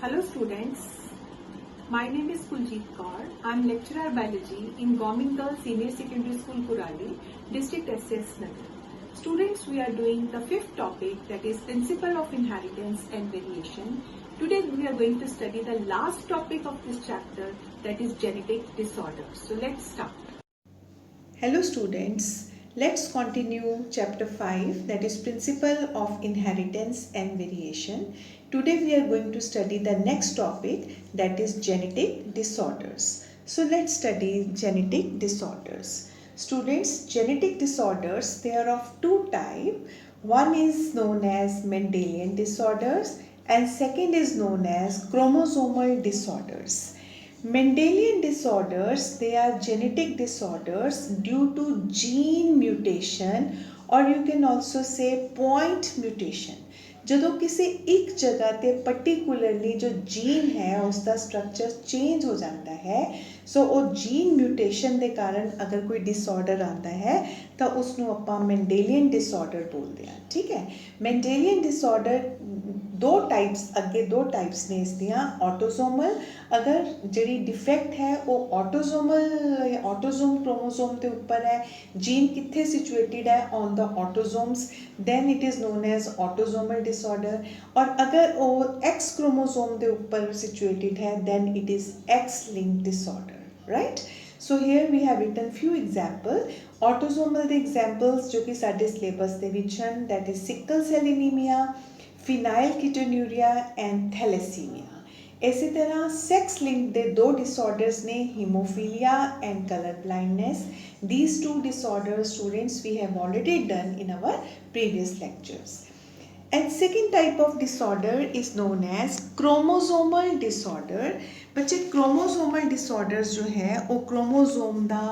Hello students, my name is Kuljeet Kaur. I am lecturer biology in Government Girls Senior Secondary School Kurali, District SS Nagar. Students, we are doing the fifth topic, that is Principle of Inheritance and Variation. Today we are going to study the last topic of this chapter, that is genetic disorders. So let's start. Hello students, let's continue chapter 5, that is Principle of Inheritance and Variation. Today we are going to study the next topic, that is genetic disorders. So let's study genetic disorders. Students, genetic disorders, they are of two types. One is known as Mendelian disorders and second is known as chromosomal disorders. Mendelian disorders, they are genetic disorders due to gene mutation or you can also say point mutation. ਜਦੋਂ ਕਿਸੇ ਇੱਕ ਜਗ੍ਹਾ ਤੇ particularly ਜੋ jean ਹੈ ਉਸ ਦਾ structure change ਹੋ ਜਾਂਦਾ ਹੈ ਸੋ ਉਹ ਜੀਨ ਮਿਊਟੇਸ਼ਨ ਦੇ ਕਾਰਨ ਅਗਰ ਕੋਈ ਡਿਸਆਰਡਰ ਆਉਂਦਾ ਹੈ ਤਾਂ ਉਸ ਨੂੰ ਆਪਾਂ ਮੈਂਡੇਲੀਅਨ ਡਿਸਆਰਡਰ ਬੋਲਦੇ ਹਾਂ ਠੀਕ ਹੈ ਮੈਂਡੇਲੀਅਨ ਡਿਸਆਰਡਰ ਦੋ ਟਾਈਪਸ ਨੇ ਇਸ ਦੀਆਂ ਆਟੋਸੋਮਲ ਅਗਰ ਜਿਹੜੀ ਡਿਫੈਕਟ ਹੈ ਉਹ ਆਟੋਸੋਮ ਕ੍ਰੋਮੋਸੋਮ ਦੇ ਉੱਪਰ ਹੈ ਜੀਨ ਕਿੱਥੇ ਸਿਚੁਏਟਿਡ ਹੈ on the autosomes then it is known as autosomal disorder और अगर वो X chromosome ਦੇ ਉੱਪਰ situated है then it is X-linked disorder right so here we have written few examples autosomal ਦੇ examples ਜੋ ਕਿ ਸਾਡੇ syllabus ਦੇ ਵਿੱਚ ਹਨ that is sickle cell anemia phenylketonuria and thalassemia ਇਸੇ ਤਰ੍ਹਾਂ ਸੈਕਸ ਲਿੰਕ ਦੇ ਦੋ ਡਿਸਆਰਡਰਸ ਨੇ haemophilia and colour blindness these two disorders students we have already done in our previous lectures and second type of disorder is known as chromosomal disorder बच्चे chromosomal disorders जो है वो chromosome ਦਾ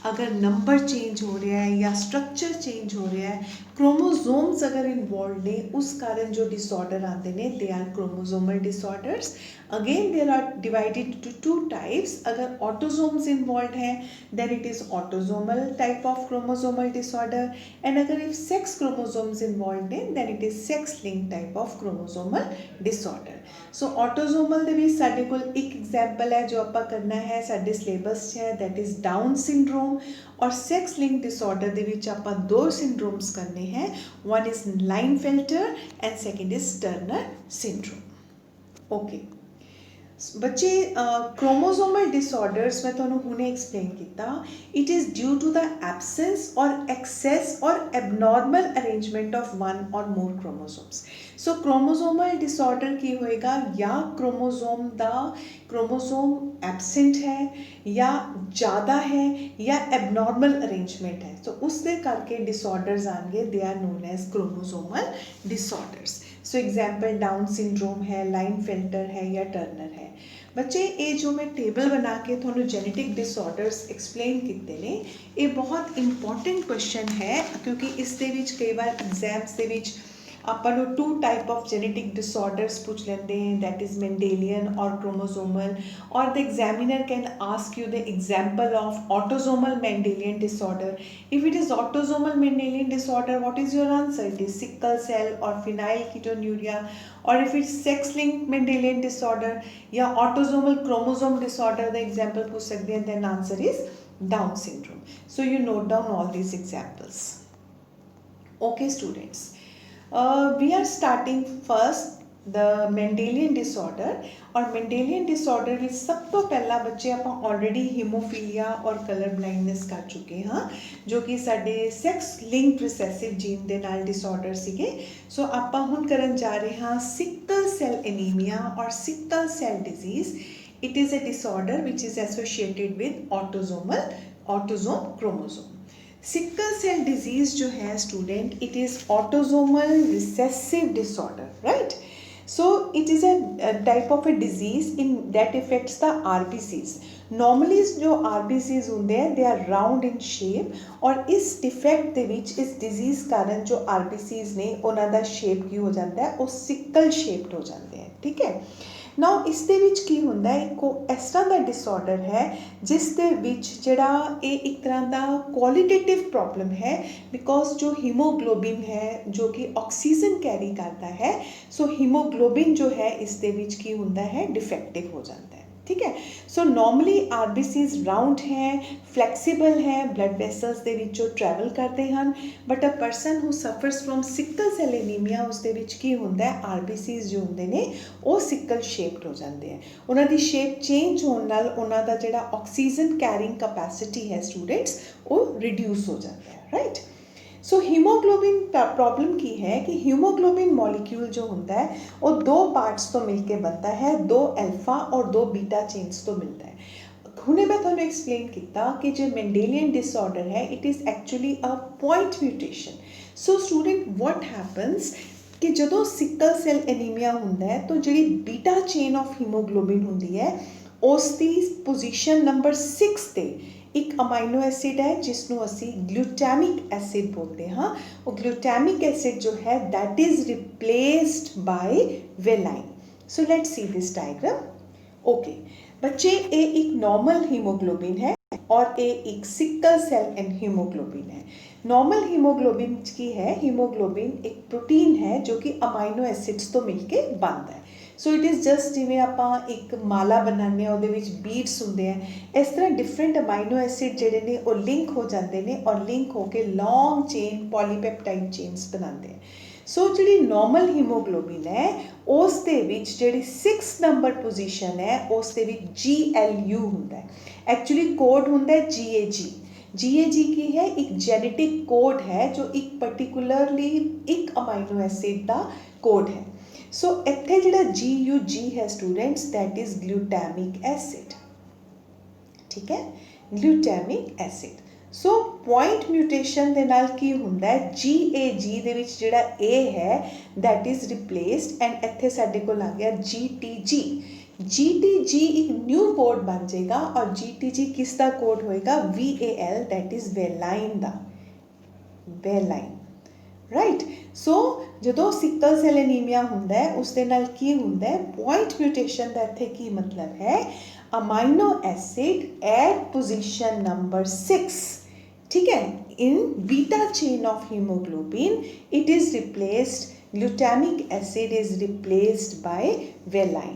अगर number change हो रहा है या structure change हो रहा है क्रोमोसोम्स अगर इन्वॉल्व ने उस कारण जो डिसऑर्डर आते हैं they are chromosomal disorders again there are divided to two types अगर ऑटोसोम्स इन्वॉल्व हैं then it is autosomal type of chromosomal disorder and अगर इफ सेक्स क्रोमोसोम्स इन्वॉल्व हैं then it is sex link type of chromosomal disorder so autosomal ਦੇ ਵਿੱਚ ਸਾਡੇ ਕੋਲ ਇੱਕ example है जो ਆਪਾਂ करना है ਸਾਡੇ सिलेबस 'ਚ है दैट इज़ डाउन सिंड्रोम और सेक्स लिंक डिसऑर्डर ਦੇ ਵਿੱਚ ਆਪਾਂ ਦੋ ਸਿੰਡਰੋਮਸ ਕਰਨੇ हैं one is Klinefelter and second is Turner syndrome okay बच्चे क्रोमोसोमल डिसऑर्डर्स मैं ਤੁਹਾਨੂੰ ਹੁਣੇ एक्सप्लेन ਕੀਤਾ it is due to the absence or excess or abnormal arrangement of one or more chromosomes so chromosomal disorder ਕੀ ਹੋਏਗਾ या chromosome ਦਾ chromosome absent है या ज़्यादा है या एबनॉर्मल अरेंजमेंट है तो उसके करके डिसऑर्डर्स आएंगे they are known as chromosomal disorders so example Down syndrome है लाइनफेल्टर है या टर्नर है बच्चे ये जो मैं टेबल बना के थोड़ा जेनेटिक डिसऑर्डर्स एक्सप्लेन किए ने ये बहुत इंपॉर्टेंट क्वेश्चन है क्योंकि इस दे विच कई बार एग्जाम्स दे विच ਆਪਾਂ ਨੂੰ two type of genetic disorders पूछ लेते हैं दैट इज़ मेंडेलियन और क्रोमोसोमल और the examiner can ask you the example of autosomal Mendelian disorder if it is autosomal Mendelian disorder what is your answer it is sickle cell और phenylketonuria और if it's sex link Mendelian disorder या autosomal chromosome disorder the example पूछ सकते हैं then answer is Down syndrome so you note down all these examples okay students we are starting first the Mendelian disorder और Mendelian disorder ਵਿੱਚ ਸਭ ਤੋਂ ਪਹਿਲਾਂ ਬੱਚੇ ਆਪਾਂ ਆਲਰੇਡੀ ਹੀਮੋਫੀਲੀਆ ਔਰ ਕਲਰ ਬਲਾਈਂਡਨੈਸ ਕਰ ਚੁੱਕੇ ਹਾਂ ਜੋ ਕਿ ਸਾਡੇ ਸੈਕਸ ਲਿੰਕ ਰਿਸੈਸਿਵ ਜੀਨ ਦੇ ਨਾਲ ਡਿਸਆਰਡਰ ਸੀਗੇ ਸੋ ਆਪਾਂ ਹੁਣ ਕਰਨ ਜਾ ਰਹੇ ਹਾਂ ਸਿਕਲ ਸੈਲ ਐਨੀਮੀਆ ਔਰ sickle cell disease it is a disorder which is associated with autosome chromosome sickle cell disease जो है student it is autosomal recessive disorder right so it is a type of a disease in that affects the RBCs normally जो RBCs होंगे हैं they are round in shape और इस defect ਦੇ ਵਿੱਚ इस डिजीज़ कारण जो RBCs ने ਉਹਨਾਂ ਦਾ शेप की हो जाता है वो सिक्कल शेप्ड हो जाते हैं ठीक है ਨਾਓ ਇਸ ਦੇ ਵਿੱਚ ਕੀ ਹੁੰਦਾ ਹੈ, ਇੱਕ ਇਸ ਤਰ੍ਹਾਂ ਦਾ ਡਿਸਆਰਡਰ ਹੈ ਜਿਸ ਦੇ ਵਿੱਚ ਜਿਹੜਾ ਇਹ ਇੱਕ ਤਰ੍ਹਾਂ ਦਾ ਕੁਆਲਿਟੇਟਿਵ ਪ੍ਰੋਬਲਮ ਹੈ, ਬਿਕੋਜ਼ ਜੋ ਹੀਮੋਗਲੋबिन ਹੈ ਜੋ ਕਿ ਆਕਸੀਜਨ ਕੈਰੀ ਕਰਦਾ ਹੈ, ਸੋ ਹੀਮੋਗਲੋबिन ਜੋ ਹੈ ਇਸ ਦੇ ਵਿੱਚ ਕੀ ਹੁੰਦਾ ਹੈ, ਡਿਫੈਕਟਿਵ ਹੋ ਜਾਂਦਾ ਹੈ। ठीक है, सो नॉर्मली RBCs राउंड हैं, फ्लैक्सीबल हैं, ब्लड वैसल्स ਦੇ ਵਿੱਚੋਂ ट्रैवल करते हैं, but a person who suffers from sickle cell anaemia ਉਸ ਦੇ ਵਿੱਚ ਕੀ ਹੁੰਦਾ ਹੈ, RBCs ਜੋ ਹੁੰਦੇ ਨੇ ਉਹ ਸਿਕਲ ਸ਼ੇਪਡ ਹੋ ਜਾਂਦੇ ਆ। ਉਹਨਾਂ ਦੀ ਸ਼ੇਪ ਚੇਂਜ ਹੋਣ ਨਾਲ ਉਹਨਾਂ ਦਾ ਜਿਹੜਾ ਆਕਸੀਜਨ ਕੈਰਿੰਗ ਕੈਪੈਸਿਟੀ ਹੈ ਸਟੂਡੈਂਟਸ ਉਹ ਰਿਡਿਊਸ ਹੋ ਜਾਂਦਾ ਹੈ, ਰਾਈਟ। सो हीमोग्लोबिन प्रॉब्लम की है कि हीमोग्लोबिन मॉलिक्यूल जो होता है वो दो पार्ट्स तो मिलके बनता है, दो अल्फा और दो बीटा चेन्स तो मिलता है। हुणे मैं तुहानू एक्सप्लेन किया कि जो मेंडेलियन डिसऑर्डर है it is actually a point mutation. So student what happens कि जदों सिकल सेल एनीमिया होंदा है तो जिहड़ी बीटा चेन ऑफ हीमोग्लोबिन होंदी है उस दी पोजीशन नंबर 6 ते एक अमाइनो एसिड है जिसनों असी ग्लूटामिक एसिड बोलते हाँ, वो ग्लूटामिक एसिड जो है that is replaced by valine. So let's see this diagram. Okay बच्चे, ये एक नॉर्मल हीमोग्लोबिन है और ये एक सिकल सेल एंड हीमोग्लोबिन है। नॉर्मल हीमोग्लोबिन की है, हीमोग्लोबिन एक प्रोटीन है जो कि अमाइनो एसिड्स तो मिलके बनता है। सो इट इज़ जस्ट जिमें आपां एक माला बनाने उहदे विच बीड्स हुंदे हैं, इस तरह डिफरेंट अमाइनो एसिड जिहड़े ने वो लिंक हो जाते हैं और लिंक होके लॉन्ग चेन पॉलीपेप्टाइड चेन्स बनाते हैं। सो जिहड़ी नॉर्मल हीमोग्लोबिन है उस दे विच जिहड़ी 6 नंबर पोजीशन है उस दे विच GLU हुंदा है। एक्चुअली कोड हुंदा है GAG की है, एक जेनेटिक कोड है जो एक पर्टिकुलरली एक अमाइनो एसिड का कोड है। सो इत्थे जिहड़ा GUG है students that is glutamic acid, ठीक है, glutamic acid. So point mutation दे नाल की हुंदा है, GAG दे विच जिहड़ा A है दैट इज़ रिप्लेस्ड एंड इत्थे साडे कोल आ गया GTG एक न्यू कोड बन जाएगा और GTG किस दा कोड होएगा, VAL दैट इज़ वेलाइन दा, वेलाइन, राइट। सो जदों सिकल सेल एनीमिया हुंदा है उस दे नाल की हुंदा है, पॉइंट म्यूटेशन दा इत्थे की मतलब है, amino acid at position number 6, ठीक है, in beta chain of haemoglobin it is replaced, glutamic acid is replaced by valine,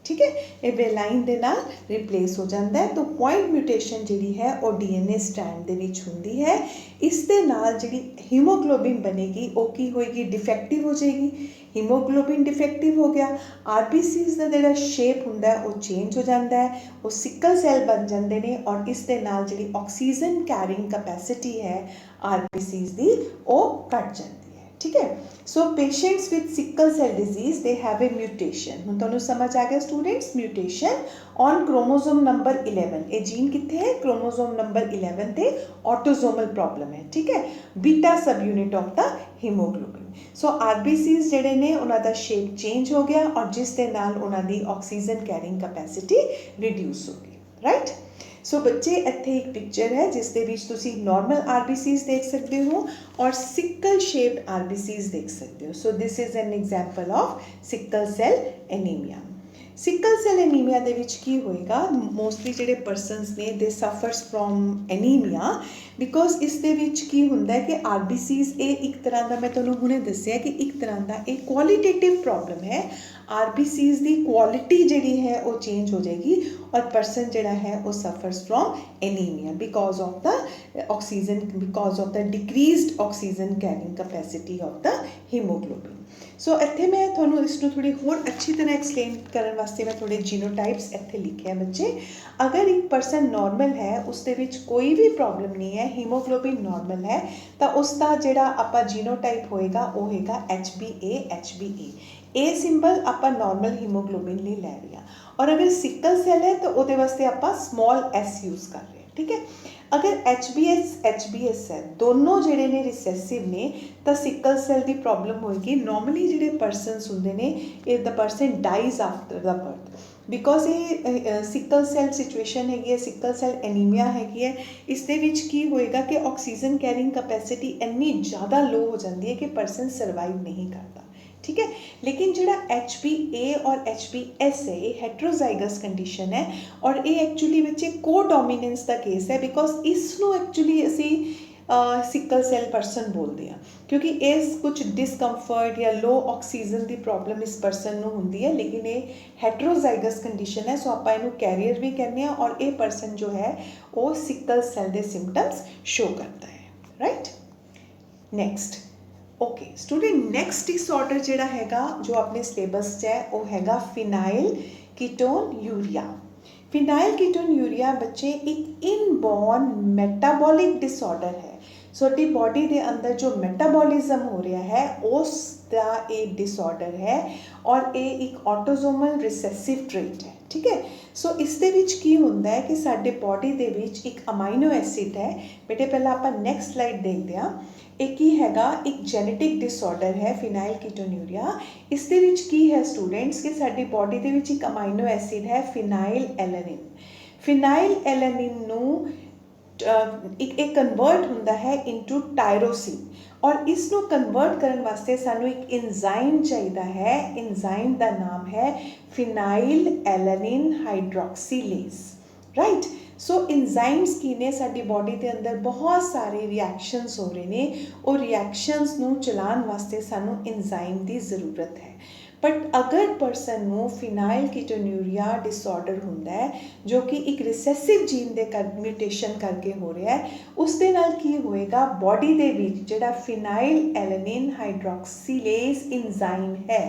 ठीक है, ये वेलाइन दे नाल रिप्लेस हो जाता है। तो पॉइंट म्यूटेशन जिहड़ी है वो DNA स्ट्रैंड दे विच हुंदी है, इस दे नाल जिहड़ी हीमोग्लोबिन बनेगी वो की होएगी, डिफेक्टिव हो जाएगी। हीमोग्लोबिन डिफेक्टिव हो गया, RBCs दा जिहड़ा शेप हुंदा है वो चेंज हो जाता है, वो सिकल सेल बन जाते हैं और इस दे नाल जिहड़ी ऑक्सीजन कैरिंग कैपेसिटी है RBCs दी वो घट जाती है, ठीक है। So patients with sickle cell disease they have a mutation. हुण तुहानूं समझ आ गया students, mutation on chromosome number 11, ये जीन कित्थे है, क्रोमोसोम नंबर 11 ते ऑटोसोमल प्रॉब्लम है, ठीक है, बीटा सब unit of the haemoglobin. So RBCs जिहड़े ने उन्हां दा शेप चेंज हो गया और जिस दे नाल उन्हां दी ऑक्सीजन कैरिंग कैपेसिटी रिड्यूस हो गई, राइट। सो बच्चे इत्थे एक पिक्चर है जिस दे विच तुसी नॉर्मल RBCs देख सकते हो और सिकल शेप्ड RBCs देख सकते हो। So this is an example of sickle cell anaemia. Sickle cell anaemia दे विच की होएगा, मोस्टली जिहड़े परसनस ने they suffers from anaemia because इस दे विच की हुंदा है कि RBCs ये एक तरह का, मैं तुहानूं हुणे दस्सिया कि एक तरह का एक क्वालिटेटिव प्रॉब्लम है। RBCs की क्वालिटी जिहड़ी है वो चेंज हो जाएगी और परसन जिहड़ा है वो suffers from anaemia because of the oxygen, because of the decreased oxygen carrying capacity of the haemoglobin. So इत्थे मैं तुहानूं इसनूं थोड़ी होर अच्छी तरह एक्सप्लेन करन वास्ते मैं थोड़े जीनोटाइप्स इत्थे लिखे हैं बच्चे। अगर एक परसन नॉर्मल है, उस दे विच कोई भी प्रॉब्लम नहीं है, हीमोग्लोबिन नॉर्मल है, तो उसका जिहड़ा आपां जीनोटाइप होएगा वो होएगा HbA। ए सिंबल आपां नॉर्मल हीमोग्लोबिन नहीं लै रही हैं, और अगर सिकल सेल है तो वो वास्ते आपां स्मॉल s यूज़ कर रहे हैं, ठीक है। अगर HbS है, दोनों जिहड़े ने रिसेसिव ने, तो सिकल सेल की प्रॉब्लम होएगी। नॉर्मली जिहड़े परसनस हुंदे ने, the person dies after the birth because ये सिकल सेल सिचुएशन हैगी है, सिकल सेल एनीमिया हैगी है। इस दे विच की होएगा कि ऑक्सीजन कैरिंग कैपेसिटी इन्नी ज़्यादा लो हो जाती है कि परसन सर्वाइव नहीं करता, ठीक है। लेकिन जिहड़ा HbA और HbS है ये हेट्रोजाइगस कंडीशन है और ये एक्चुअली बच्चे कोडोमिनेंस का केस है बिकॉज इसनों एक्चुअली असी सिकल सेल परसन बोलते हैं क्योंकि इस कुछ डिसकंफर्ट या लो ऑक्सीजन की प्रॉब्लम इस परसन ਨੂੰ ਹੁੰਦੀ है लेकिन ये हेट्रोजाइगस कंडीशन है सो ਆਪਾਂ ਇਹਨੂੰ कैरियर भी कहने हैं और ये परसन जो है वो सिकल सेल के सिम्पटम्स शो करता है right. Next okay student next disorder जिहड़ा हैगा जो अपने सिलेबस 'च है वो हैगा phenyl ketone urea. Phenyl ketone urea बच्चे एक इनबॉर्न मेटाबॉलिक डिसऑर्डर है। साडी बॉडी के अंदर जो मेटाबॉलिज्म हो रहा है उसका एक डिसऑर्डर है और ये एक ऑटोसोमल रिसेसिव ट्रेट है ठीक है। सो इस दे विच की हुंदा है कि साडे बॉडी दे विच एक अमाइनो एसिड है बेटे पहला आपां नैक्सट स्लाइड देखते हैं एक ही हैगा एक जेनेटिक डिसऑर्डर है फिनाइल कीटोन्यूरिया। इस दे विच की है स्टूडेंट्स कि साडी बॉडी दे विच एक अमाइनो एसिड है फिनाइल एलानिन। फिनाइल एलानिन नू एक कन्वर्ट होंदा है इनटू टायरोसिन और इसनों कन्वर्ट करने वास्ते सानू एक एंजाइम चाहिए है। एंजाइम का नाम है फिनाइल एलानिन हाइड्रोक्सीलेज राइट। सो एंजाइम्स की ने साडी बॉडी के अंदर बहुत सारे रिएक्शंस हो रहे हैं और रिएक्शंस नू चलाने वास्ते सानू एंजाइम की ज़रूरत है। बट अगर परसन नू फिनाइल कीटोन्यूरिया डिसऑर्डर होंदा है जो कि एक रिसेसिव जीन दे म्यूटेशन करके हो रहा है उस दे नाल की होएगा बॉडी दे विच जिहड़ा फिनाइल एलानिन हाइड्रोक्सीलेज एंजाइम है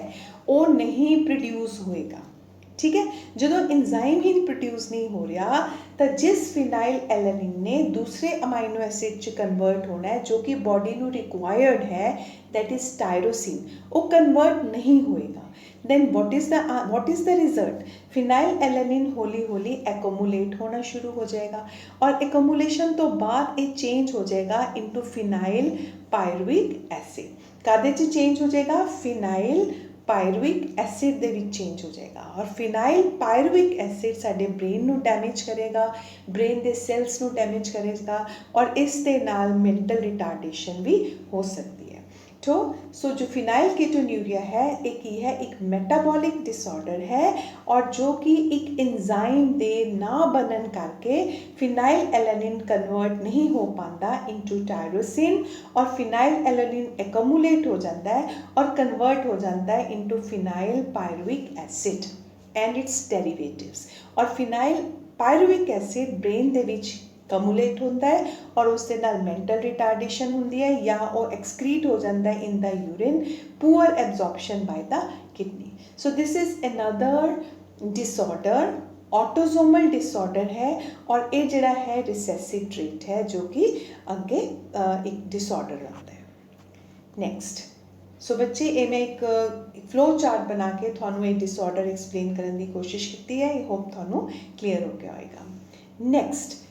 वो नहीं प्रोड्यूस होएगा ठीक है। जो एंजाइम ही प्रोड्यूस नहीं हो रहा तो जिस फिनाइल एलानिन ने दूसरे अमाइनो एसिड च कन्वर्ट होना है जो कि बॉडी नू रिक्वायर्ड है दैट इज टायरोसिन वो कन्वर्ट नहीं होएगा। Then what is the result phenylalanine हौली हौली एकोमुलेट होना शुरू हो जाएगा और एकोमुलेशन तो बाद ये चेंज हो जाएगा इनटू फिनाइल पायरुविक एसिड। कादे च चेंज हो जाएगा phenyl pyruvic acid they which change हो जाएगा और फिनाइल पायरुविक एसिड साडे ब्रेन नू डैमेज करेगा ब्रेन दे सेल्स नू डैमेज करेगा और इस दे नाल मेंटल रिटार्डेशन भी हो सकती है। तो सो जो फिनाइल कीटोन्यूरिया है एक मेटाबॉलिक डिसऑर्डर है और जो कि एक एंजाइम दे ना बनन करके फिनाइल एलानिन कन्वर्ट नहीं हो पाता इनटू टायरोसिन और फिनाइल एलानिन एक्यूमुलेट हो जाता है और कन्वर्ट हो जाता है into phenylpyruvic acid and its derivatives और फिनाइल पायरुविक एसिड ब्रेन दे विच कमुलेट होता है और उसके नाल मेंटल रिटार्डेशन होती है या वो एक्सक्रीट हो जाता है in the urine poor absorption by the kidney. So this is another disorder autosomal disorder है और ये जड़ा है रिसेसिव ट्रेट है जो कि अगे एक डिसऑर्डर रहता है। नैक्सट सो बच्चे ये मैं एक फ्लो चार्ट बना के थानू ये डिसऑर्डर एक्सप्लेन करने की कोशिश की है। आई होप थानू क्लीयर हो गया होगा। नैक्सट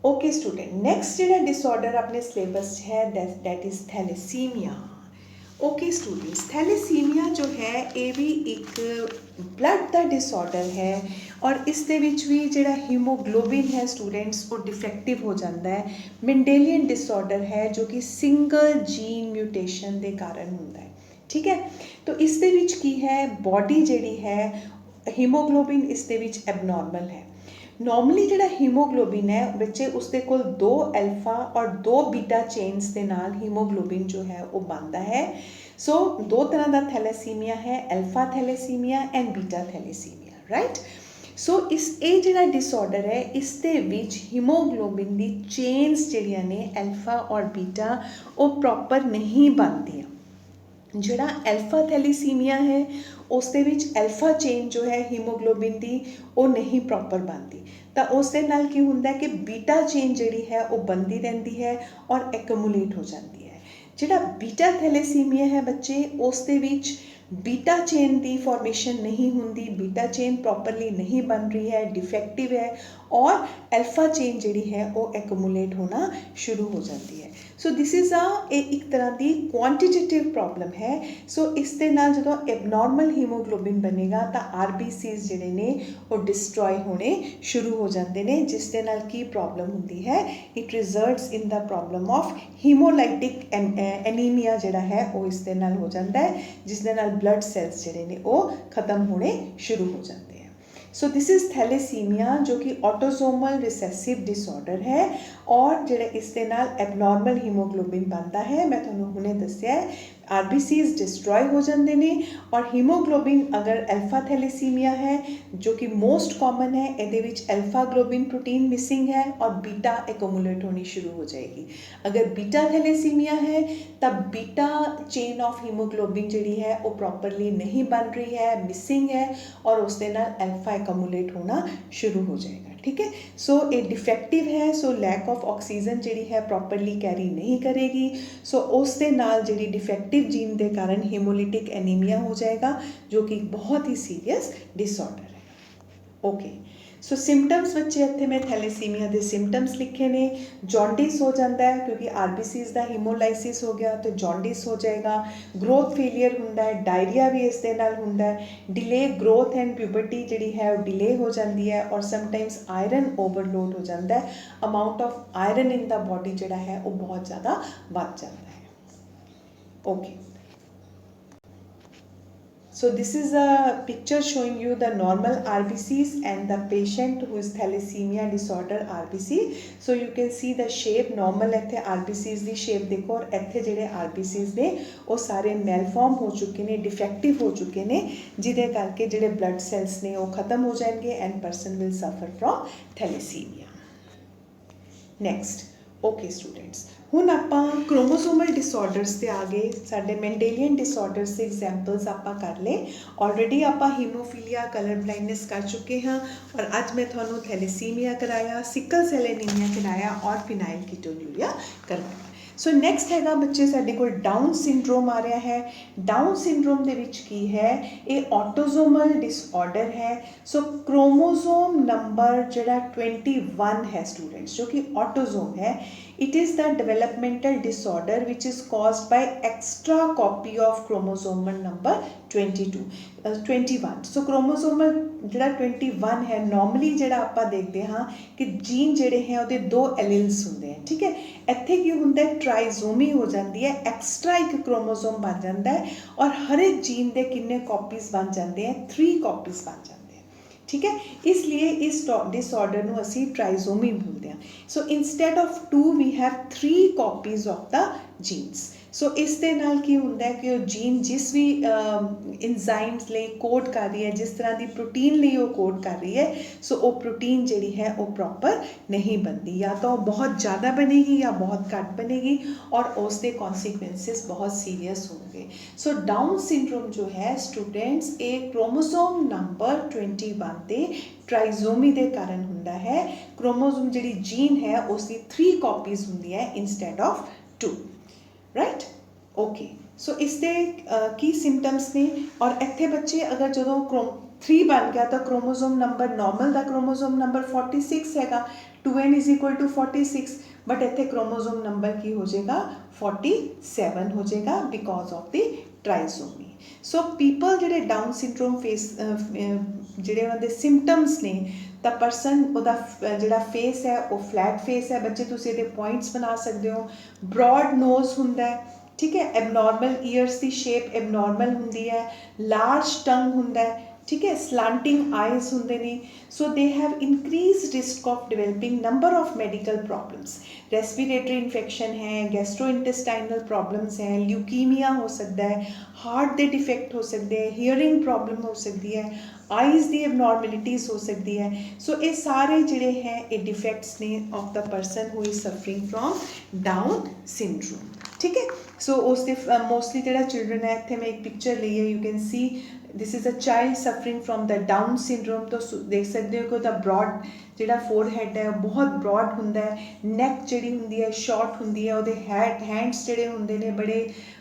ओके स्टूडेंट नैक्सट जो डिसऑर्डर अपने सिलेबस है that is thalassaemia. Okay students thalassaemia जो है ये भी एक ब्लड का डिसऑर्डर है और इस दे विच भी जिहड़ा हीमोग्लोबिन है स्टूडेंट्स वो डिफेक्टिव हो जाता है। मेंडेलियन डिसऑर्डर है जो कि सिंगल जीन म्यूटेशन के कारण होता है ठीक है। तो इस दे विच की है बॉडी जिहड़ी है हीमोग्लोबिन इस दे विच एबनॉर्मल है। नॉर्मली जिहड़ा हीमोग्लोबिन है बच्चे उसके कोल 2 अल्फा और 2 बीटा चेन्स के नाल हीमोग्लोबिन जो है वो बनता है। सो दो तरह का थैलेसीमिया है alpha thalassaemia and beta thalassaemia right. So इस ये जिहड़ा डिसऑर्डर है इस दे विच हीमोग्लोबिन दी चेन्स जिहड़ियां ने अल्फा और बीटा वो प्रॉपर नहीं बनदियां। जिहड़ा अल्फा थैलेसीमिया है उस दे विच अल्फा चेन जो है हीमोग्लोबिन की वो नहीं प्रॉपर बनती तो उस दे नाल की हुंदा है कि बीटा चेन जिहड़ी है वो बनती रहती है और एक्यूमुलेट हो जाती है। जिहड़ा बीटा थैलेसीमिया है बच्चे उस दे विच बीटा चेन की फॉर्मेशन नहीं होंदी बीटा चेन प्रॉपरली नहीं बन रही है डिफेक्टिव है और अल्फा चेन जिहड़ी है वो एक्यूमुलेट होना शुरू हो जाती है। सो दिस इज़ एक तरह की क्वांटिटेटिव प्रॉब्लम है। सो इस दे नाल जदों एबनॉर्मल हीमोग्लोबिन बनेगा तो RBCs जिहड़े ने वो डिस्ट्रॉय होने शुरू हो जाते हैं, जिस दे नाल की प्रॉब्लम होती है, it results in the problem of haemolytic anaemia जिहड़ा है वो इस दे नाल हो जाता है, जिस दे नाल ब्लड सैल्स जिहड़े ने वो खत्म होने शुरू हो जाते हैं। सो दिस इज़ थैलेसीमिया जो कि ऑटोसोमल रिसेसिव डिसऑर्डर है और जिहड़े इस दे नाल एबनॉर्मल हीमोग्लोबिन बनता है, मैं तुहानूं हुणे दस्सिया है RBCs डिस्ट्रॉय हो जाते हैं और हीमोग्लोबिन अगर अल्फा थैलेसीमिया है जो कि मोस्ट कॉमन है, ये अल्फा ग्लोबिन प्रोटीन मिसिंग है और बीटा एक्यूमुलेट होनी शुरू हो जाएगी। अगर बीटा थैलेसीमिया है तब बीटा चेन ऑफ हीमोग्लोबिन जिहड़ी है वो प्रॉपरली नहीं बन रही है, मिसिंग है और उस दे नाल अल्फा एक्यूमुलेट होना शुरू हो जाएगा। ठीक है, सो ये डिफेक्टिव है, सो लैक ऑफ ऑक्सीजन जिहड़ी है प्रॉपरली कैरी नहीं करेगी, सो उस दे नाल जिहड़ी डिफेक्टिव जीन के कारण हीमोलिटिक एनीमिया हो जाएगा जो कि बहुत ही सीरियस डिसऑर्डर है। ओके, सो सिम्पटम्स बच्चे इत्थे मैं थैलेसीमिया के सिम्पटम्स लिखे ने। जॉन्डिस हो जाता है क्योंकि RBCs का हीमोलाइसिस हो गया तो जॉन्डिस हो जाएगा। ग्रोथ फेलियर होंदा है, डायरिया भी इस दे नाल होंदा है। डिले ग्रोथ एंड प्यूबर्टी जिहड़ी है वो डिले हो जाती है और समटाइम्स आयरन ओवरलोड हो जाता है। Amount of iron in the body जिहड़ा है वो बहुत ज़्यादा बढ़ जाता है। Okay, so this is a picture showing you the normal RBCs and the patient who is thalassemia disorder RBC. So you can see the shape normal इत्थे RBCs दी shape देखो और इत्थे जिहड़े RBCs ने वो सारे malform हो चुके ने, defective हो चुके ने, जिहदे करके जिहड़े blood cells ने वो खत्म हो जाएंगे and person will suffer from thalassemia. Next, okay students, हुण आपां क्रोमोसोमल डिसऑर्डर्स ते आ गए। साडे मेंडेलियन डिसऑर्डर्स के एग्जाम्पल्स आपां कर ले। ऑलरेडी आपां हीमोफीलिया, कलर ब्लाइंडनेस कर चुके हाँ और अज मैं तुहानूं थैलेसीमिया कराया, सिकल सेल एनीमिया कराया और फिनाइल कीटोन्यूरिया करवाया। सो नैक्सट हैगा बच्चे साडे कोल डाउन सिंड्रोम आ रहा है। डाउन सिंड्रोम दे विच की है, ये ऑटोसोमल डिसऑर्डर है। सो क्रोमोसोम नंबर जिहड़ा 21 है स्टूडेंट्स, जो कि ऑटोसोम है, it is the developmental disorder which is caused by extra copy of chromosomal number 21। So chromosomal जिहड़ा 21 है, नॉर्मली जिहड़ा आपां देखते हाँ कि जीन जिहड़े हैं उहदे 2 एलील्स हुंदे हैं। ठीक है, इत्थे की हुंदा है, ट्राइजोमी हो जाती है, एक्सट्रा एक क्रोमोसोम बन जाता है और हर एक जीन के कितने कॉपीज़ बन जाते हैं, 3 कॉपीज़ बन जाते हैं। ठीक है, इसलिए इस डिसऑर्डर नूं असीं ट्राइजोमी बोलते हैं। So instead of 2 we have 3 copies of the genes. So इस दे नाल की हुंदा है कि जीन जिस भी इंजाइम्स लिए कोड कर रही है, जिस तरह की प्रोटीन लिए वो कोड कर रही है, सो वो प्रोटीन जिहड़ी है वो प्रॉपर नहीं बनती, या तो बहुत ज़्यादा बनेगी या बहुत घट बनेगी और उसके कॉन्सिक्वेंसेस बहुत सीरियस होंगे। सो डाउन सिंड्रोम जो है स्टूडेंट्स, एक क्रोमोसोम नंबर 21 ते ट्राइजोमी के कारण होंदा है। क्रोमोसोम जिहड़ी जीन है उसकी 3 कॉपीज़ होंदी है इंस्टेड ऑफ 2। राइट, ओके, सो इसके की सिम्पटम्स ने और इत्थे बच्चे अगर जो 3 बन गया तो क्रोमोसोम नंबर नॉर्मल का क्रोमोसोम नंबर 46 हैगा, 2n = 46, बट इत्थे क्रोमोसोम नंबर की हो जाएगा 47 हो जाएगा because of the trisomy. So people जिहड़े डाउन सिंड्रोम फेस जिहड़े उन्होंने सिम्पटम्स ने, द परसन उहदा जिहड़ा फेस है वो फ्लैट फेस है, बच्चे तुसीं इहदे पॉइंट्स बना सकते हो। ब्रॉड नोज हुंदा है, ठीक है, एबनॉर्मल ईयर्स की शेप एबनॉर्मल हुंदी है, लार्ज टंग हुंदा है, ठीक है, स्लांटिंग आइज होंगे ने। So they have increase risk of developing number of medical problems. Respiratory infection है, गैस्ट्रोइंटेस्टाइनल प्रॉब्लम्स हैं, ल्यूकीमिया हो सकता है, हार्ट के डिफेक्ट हो सकते हैं, हियरिंग प्रॉब्लम हो सकती है, आइज़ दी एबनॉर्मलिटीज़ हो सकती है। सो ये सारे जिहड़े हैं ये डिफेक्ट्स ने of the person who is suffering from Down syndrome. ठीक है, सो उसके मोस्टली जिहड़ा चिल्ड्रन है, इत्थे मैं एक पिक्चर ली है, you can see this is a child suffering from the down syndrome. तो देख सकते हो कि ਉਹਦਾ ब्रॉड ਜਿਹੜਾ फोरहेड है बहुत ब्रॉड ਹੁੰਦਾ है, नैक ਜਿਹੜੀ ਹੁੰਦੀ है शॉर्ट ਹੁੰਦੀ है, ਉਹਦੇ हैंड्स ਜਿਹੜੇ ਹੁੰਦੇ ਨੇ बड़े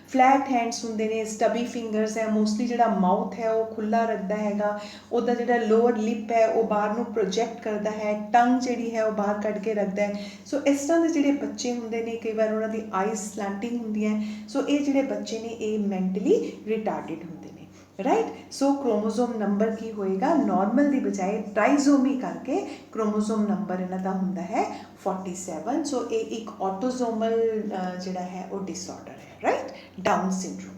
फ्लैट हैंड्स ਹੁੰਦੇ ਨੇ, स्टबी फिंगर्स है, मोस्टली ਜਿਹੜਾ माउथ है वो खुला ਰੱਖਦਾ ਹੈਗਾ, ਉਹਦਾ ਜਿਹੜਾ लोअर लिप है वो ਬਾਹਰ ਨੂੰ प्रोजैक्ट करता है, टंग ਜਿਹੜੀ है वो ਬਾਹਰ ਕੱਢ ਕੇ ਰੱਖਦਾ ਹੈ। ਸੋ ਇਸ ਤਰ੍ਹਾਂ ਦੇ ਜਿਹੜੇ ਬੱਚੇ ਹੁੰਦੇ ਨੇ ਕਈ ਵਾਰ ਉਹਨਾਂ ਦੀ ਆਈਜ਼ ਸਲੈਂਟਿੰਗ ਹੁੰਦੀਆਂ, ਸੋ ਇਹ ਜਿਹੜੇ ਬੱਚੇ ਨੇ ਇਹ ਮੈਂਟਲੀ ਰਿਟਾਰਡਡ ਹੁੰਦੇ ਨੇ, राइट। सो क्रोमोसोम नंबर की होएगा नॉर्मल की बजाय ट्राइजोमी करके क्रोमोसोम नंबर इन्हां दा हुंदा है 47। सो ये एक ऑटोजोमल जिहड़ा है वो डिसऑर्डर है, right, down syndrome.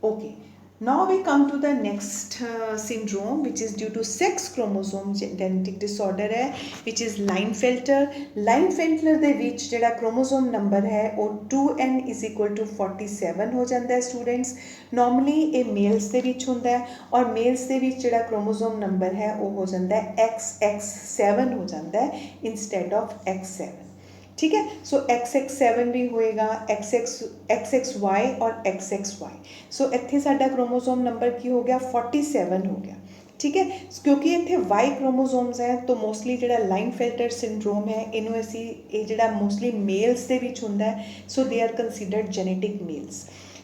Okay, now we come to the next syndrome which is due to sex chromosome genetic disorder है, which is Klinefelter। Klinefelter ਦੇ ਵਿੱਚ ਜਿਹੜਾ क्रोमोसोम नंबर है वो 2n is equal to 47 हो जाता है स्टूडेंट्स। नॉर्मली ये मेल्स ਦੇ ਵਿੱਚ ਹੁੰਦਾ है और मेल्स ਦੇ ਵਿੱਚ ਜਿਹੜਾ क्रोमोसोम नंबर है वो हो जाता है XX7 हो जाता है इंस्टेड ऑफ X7, ठीक है। सो XX7 भी होएगा, XXY और XXY। सो इत्थे साडा क्रोमोसोम नंबर की हो गया 47 हो गया, ठीक है। क्योंकि इत्थे Y क्रोमोसोम्स है तो मोस्टली जिहड़ा लाइनफेल्टर सिंड्रोम है इनू असी ये जिहड़ा मोस्टली मेल्स दे विच हुंदा है, so they are considered genetic males.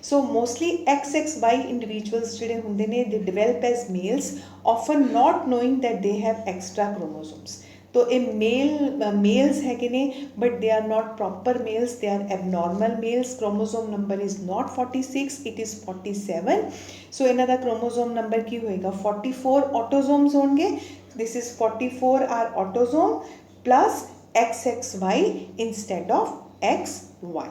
So mostly XXY individuals जिहड़े हुंदे ने they develop as males, often not knowing that they have extra chromosomes. तो ये मेल्स है ने but they are not proper males, they are abnormal males. Chromosome number is not 46, it is 47। So इन्हां दा chromosome number की होएगा 44 autosomes होंगे, this is 44 are autosome plus XXY instead of XY,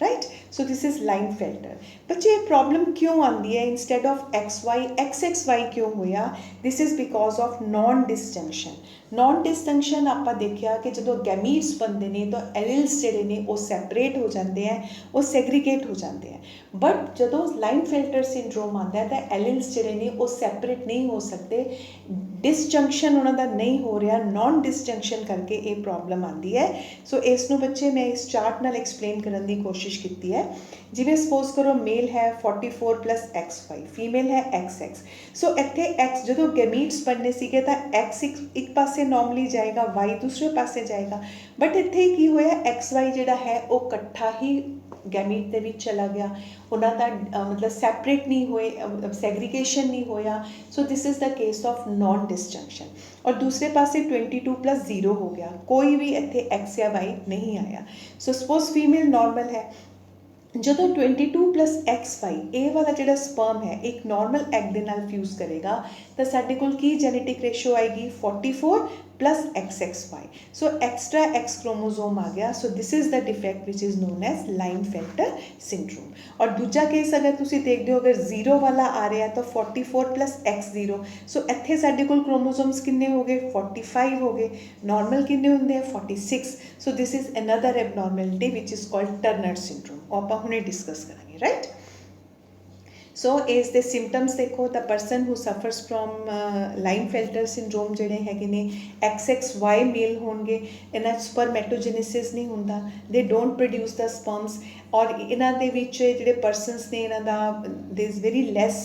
right. So this is Klinefelter. बच्चे ये problem क्यों आती है इंस्टेड ऑफ XY, XXY क्यों होया? This is because of non disjunction. Non disjunction आप देखा कि जो गैमीट्स बनते हैं तो एलिल्स जोड़े ने वो सैपरेट हो जाते हैं, वो सैग्रीगेट हो जाते हैं। बट जो लाइनफेल्टर सिंड्रोम आता है तो एलिल्स जोड़े ने वो सैपरेट नहीं हो सकते, डिसजंक्शन उन्होंने नहीं हो रहा, नॉन डिसजंक्शन करके ये प्रॉब्लम आती है। सो इसनों बच्चे मैं इस चार्ट नाल एक्सप्लेन करने की कोशिश की है। जिवें सपोज करो मेल है 44 प्लस XY, फीमेल है XX। सो इत्थे X जो गैमीट्स बनने सीगे तो X एक पासे नॉर्मली जाएगा, Y दूसरे पासे जाएगा, बट इत्थे की होया XY जिहड़ा है वो कट्ठा ही गैमीट दे विच चला गया, उन्हां दा मतलब सैपरेट नहीं होए, सैग्रीगेशन नहीं होया। सो this is the case of non disjunction. और दूसरे पासे 22 प्लस 0 हो गया, कोई भी इत्थे X या Y नहीं आया। सो सपोज फीमेल नॉर्मल है, ਜਦੋਂ 22 प्लस XY ਇਹ वाला ਜਿਹੜਾ ਸਪਰਮ है एक नॉर्मल एग ਦੇ ਨਾਲ ਫਿਊਜ਼ ਕਰੇਗਾ ਤਾਂ ਸਾਡੇ ਕੋਲ ਕੀ ਜੈਨੇਟਿਕ ਰੇਸ਼ੋ ਆਏਗੀ 44 plus XXY। So extra X chromosome आ गया। So this is the defect which is known as Klinefelter syndrome. और दूजा केस अगर तुसी देखते हो अगर 0 वाला आ रहा है तो 44 प्लस X0। सो इत्थे साडे कोल क्रोमोसोम्स किन्ने हो गए 45 हो गए, नॉर्मल किन्ने हुंदे हैं 46। So this is another abnormality which is called Turner syndrome, वो आपां हुणे डिस्कस करांगे, राइट। सो इस दे सिम्पटम्स देखो, the person who suffers from Klinefelter syndrome जिहड़े हैगे ने XXY मेल होणगे, इन्हां स्पर्मेटोजेनेसिस नहीं हुंदा, they don't produce the sperms. और इन्हां दे विच जिहड़े परसनस ने इन्हां दा they is very less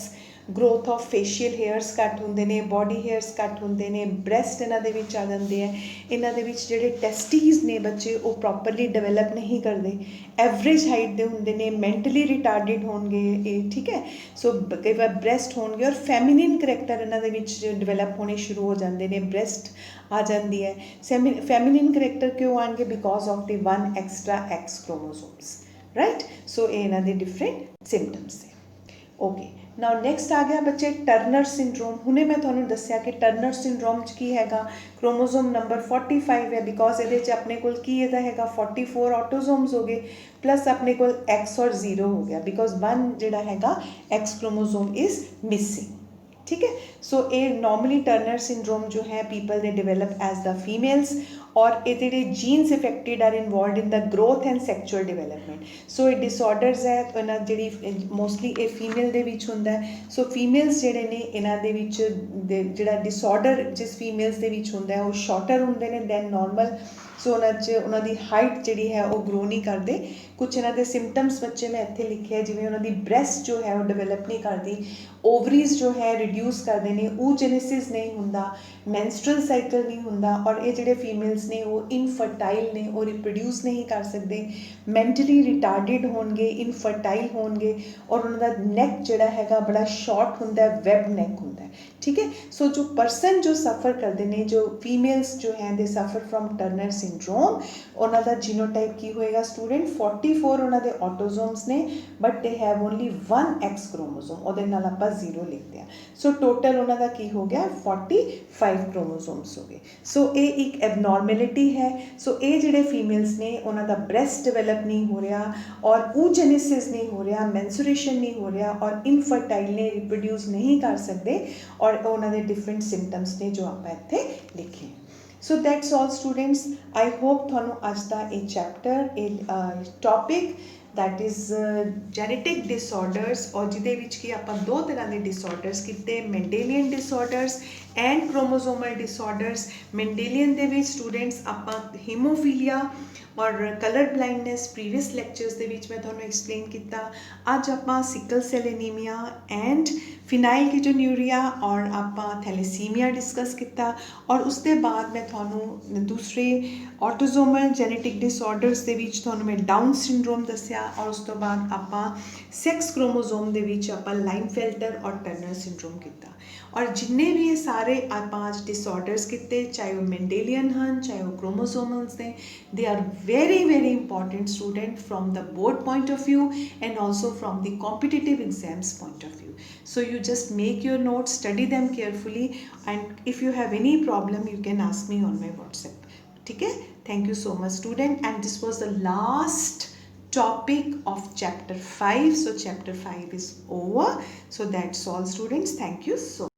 growth of facial hairs घट होंदे ने, बॉडी हेयर्स घट होंदे ने, ब्रैसट इन्हां दे विच आ जांदे हैं, इन्हां दे विच जिहड़े टेस्टीज ने बच्चे वो प्रॉपरली डिवेलप नहीं करते, एवरेज हाइट दे होंदे ने, मैंटली रिटार्डिड होणगे ये, ठीक है। सो कई बार ब्रैसट होणगे और फैमिनिन करैक्टर इन्हां दे विच डिवेलप होने शुरू हो जाते हैं, ब्रैसट आ जाती है। फैमिनिन करैक्टर क्यों आएंगे? Because of the 1 extra X chromosomes, right. So ये इन्हां दे डिफरेंट सिम्पटम्स है। ओके, नाउ नैक्सट आ गया बच्चे टर्नर सिंड्रोम। हुणे मैं तुहानूं दस्सिया कि टर्नर सिंड्रोम च की हैगा क्रोमोसोम नंबर 45 है, बिकॉज ये अपने कोल की इहदा हैगा 44 ऑटोजोम्स हो गए प्लस अपने कोल X और 0 हो गया, बिकॉज 1 जिहड़ा हैगा X क्रोमोसोम इज़ मिसिंग, ठीक है। सो ये नॉर्मली टर्नर सिंड्रोम जो है people they develop as the females. और ये जेडे genes affected are involved in the growth and sexual development. So ये डिसऑर्डर्स है तो इन्हां जी मोस्टली ये फीमेल दे विच हुंदा है। सो फीमेल्स जेडे ने इन्हां दे विच जेड़ा डिसऑर्डर जिस फीमेल्स दे विच हुंदा है वो शॉर्टर हुंदे ने दैन नॉर्मल। सो उन्हां दी हाइट जिहड़ी है वो ग्रो नहीं करते। कुछ इन्हां दे सिम्पटम्स बच्चे मैं इत्थे लिखे है, जिवें उन्हां दी ब्रैस्ट जो है वो डिवेलप नहीं करती, ओवरीज जो है रिड्यूस करते हैं, oogenesis नहीं हुंदा, मैंस्ट्रुअल साइकिल नहीं हुंदा, और ये जिहड़े फीमेल्स ने वो इनफर्टाइल ने, वो रिप्रोड्यूस नहीं कर सकते, मैंटली रिटार्डिड होणगे, इनफर्टाइल होणगे, और उन्हां दा नैक जिहड़ा हैगा बड़ा शॉर्ट हुंदा है, वैब नैक हुंदा है। ठीक है। सो जो पर्सन जो सफ़र करते हैं, जो फीमेल्स जो हैं दे सफ़र फ्रॉम टर्नर सिंड्रोम, उन्हां दा जीनोटाइप की होएगा स्टूडेंट 44 उन्हां दे ऑटोजोम्स ने, but they have only 1 x chromosome, उहदे नाल आपां 0 लिखते हैं। सो टोटल उन्हां दा की हो गया 45 क्रोमोजोम्स हो गए। सो ये एक एबनॉर्मेलिटी है। सो ये जिहड़े फीमेल्स ने उन्हां दा ब्रैस्ट डिवेलप नहीं हो रहा, और oogenesis नहीं हो रहा, मैंसुरेशन नहीं हो रहा, और इनफर्टाइल ने रिप्रोड्यूस नहीं कर सकते, और उन्हां दे डिफरेंट सिम्पटम्स ने जो आपां इत्थे लिखे। So that's all students. I hope तुहानूं अज दा ये chapter topic that is genetic disorders, और जिहदे विच कि आपां 2 तरह के डिसऑर्डर्स कीते, Mendelian disorders and chromosomal disorders. Mendelian दे विच स्टूडेंट्स आपां हीमोफीलिया और कलर ब्लाइंडनेस प्रीवियस लेक्चर्स दे विच मैं तुहानूं एक्सप्लेन किया। अज आपां sickle cell anaemia and phenylketonuria और आपां थैलेसीमिया डिस्कस किया, और उसके बाद मैं तुहानूं दूसरे ऑटोजोमल जेनेटिक डिसऑर्डर्स दे विच तुहानूं मैं डाउन सिंड्रोम दस्या, और उस तो बाद आपां सेक्स क्रोमोजोम दे विच आपां लाइनफेल्टर और टर्नर सिंड्रोम किया। और जिन्ने भी ये सारे आपां डिसऑर्डर्स किते, चाहे वो मेंडेलियन हैं चाहे वो क्रोमोसोमल्स ने, they are very very important student from the board point of view and also from the competitive exams point of view. So you just make your notes, study them carefully, and if you have any problem you can ask me on my WhatsApp. ठीक है? Thank you so much student, and this was the last topic of chapter 5. So chapter 5 is over. So that's all students. Thank you so much.